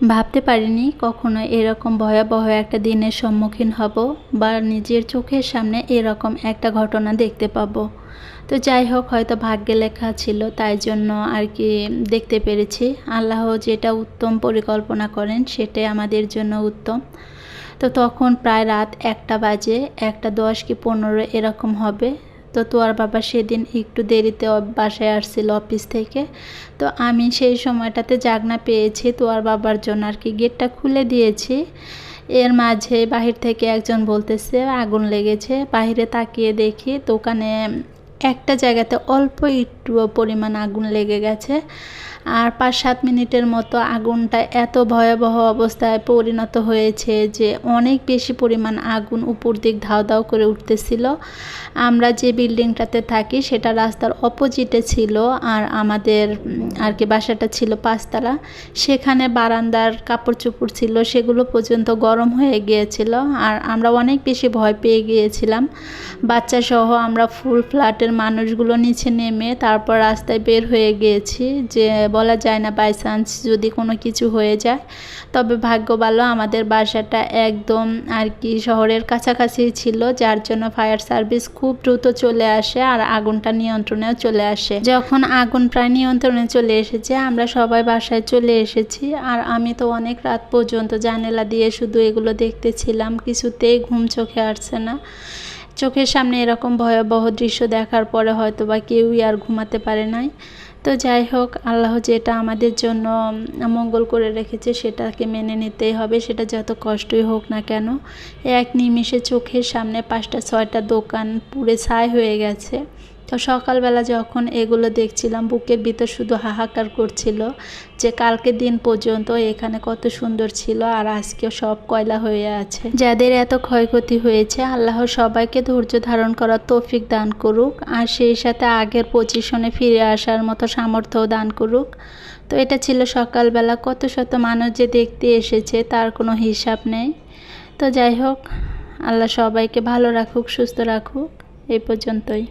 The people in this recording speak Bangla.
ভাবতে পারিনি কখনো এরকম ভয়াবহ একটা দিনের সম্মুখীন হব বা নিজের চোখের সামনে এরকম একটা ঘটনা দেখতে পাবো। তো যাই হোক, হয়তো ভাগ্যে লেখা ছিল, তাই জন্য আর কি দেখতে পেরেছি। আল্লাহ যেটা উত্তম পরিকল্পনা করেন সেটাই আমাদের জন্য উত্তম। তো তখন প্রায় রাত 1টা বাজে, 1টা 10 কি 15 এরকম হবে। তো তোয়ার বাবা সেদিন একটু দেরিতে বাসায় আসছিল অফিস থেকে। তো আমি সেই সময়টাতে জাগনা পেয়েছি তোয়ার বাবার জন্য আর কি গেটটা খুলে দিয়েছি। এর মাঝে বাহির থেকে একজন বলতেছে আগুন লেগেছে। বাহিরে তাকিয়ে দেখি দোকানে একটা জায়গাতে অল্প একটু পরিমাণ আগুন লেগে গেছে। আর 5-7 মিনিটের মতো আগুনটা এত ভয়াবহ অবস্থায় পরিণত হয়েছে যে অনেক বেশি পরিমাণ আগুন উপর দিক ধাও ধাও করে উঠতেছিল। আমরা যে বিল্ডিংটাতে থাকি সেটা রাস্তার অপোজিটে ছিল, আর আমাদের আর কি বাসাটা ছিল 5তলা। সেখানে বারান্দার কাপড় চোপড় ছিল, সেগুলো পর্যন্ত গরম হয়ে গিয়েছিল। আর আমরা অনেক বেশি ভয় পেয়ে গিয়েছিলাম, বাচ্চা সহ। আমরা ফুল ফ্ল্যাটের মানুষগুলো নিচে নেমে তারপর রাস্তায় বের হয়ে গিয়েছি, যে বলা যায় না বাই চান্স যদি কোনো কিছু হয়ে যায়। তবে ভাগ্য ভালো আমাদের বাসাটা একদম আর কি শহরের কাছাকাছি ছিল, যার জন্য ফায়ার সার্ভিস খুব দ্রুত চলে আসে আর আগুনটা নিয়ন্ত্রণেও চলে আসে। যখন আগুন প্রায় নিয়ন্ত্রণে চলে এসেছে আমরা সবাই বাসায় চলে এসেছি। আর আমি তো অনেক রাত পর্যন্ত জানালা দিয়ে শুধু এগুলো দেখতেছিলাম, কিছুতেই ঘুম চোখে আসছে না। চোখের সামনে এরকম ভয়াবহ দৃশ্য দেখার পরে হয়তো বা কেউই আর ঘুমাতে পারে নাই। তো যাই হোক, আল্লাহ যেটা আমাদের জন্য মঙ্গল করে রেখেছে সেটাকে মেনে নিতেই হবে, সেটা যত কষ্টই হোক না কেন। এক নিমিষে চোখের সামনে 5টা 6টা দোকান পুড়ে ছাই হয়ে গেছে। তো সকালবেলা যখন এগুলো দেখছিলাম বুকের ভিতর শুধু হাহাকার করছিল যে কালকে দিন পর্যন্ত এখানে কত সুন্দর ছিল আর আজকেও সব কয়লা হয়ে আছে। যাদের এত ক্ষয়ক্ষতি হয়েছে আল্লাহ সবাইকে ধৈর্য ধারণ করার তৌফিক দান করুক, আর সেই সাথে আগের পজিশনে ফিরে আসার মতো সামর্থ্যও দান করুক। তো এটা ছিল সকালবেলা, কত শত মানুষ যে দেখতে এসেছে তার কোনো হিসাব নেই। তো যাই হোক, আল্লাহ সবাইকে ভালো রাখুক, সুস্থ রাখুক। এই পর্যন্তই।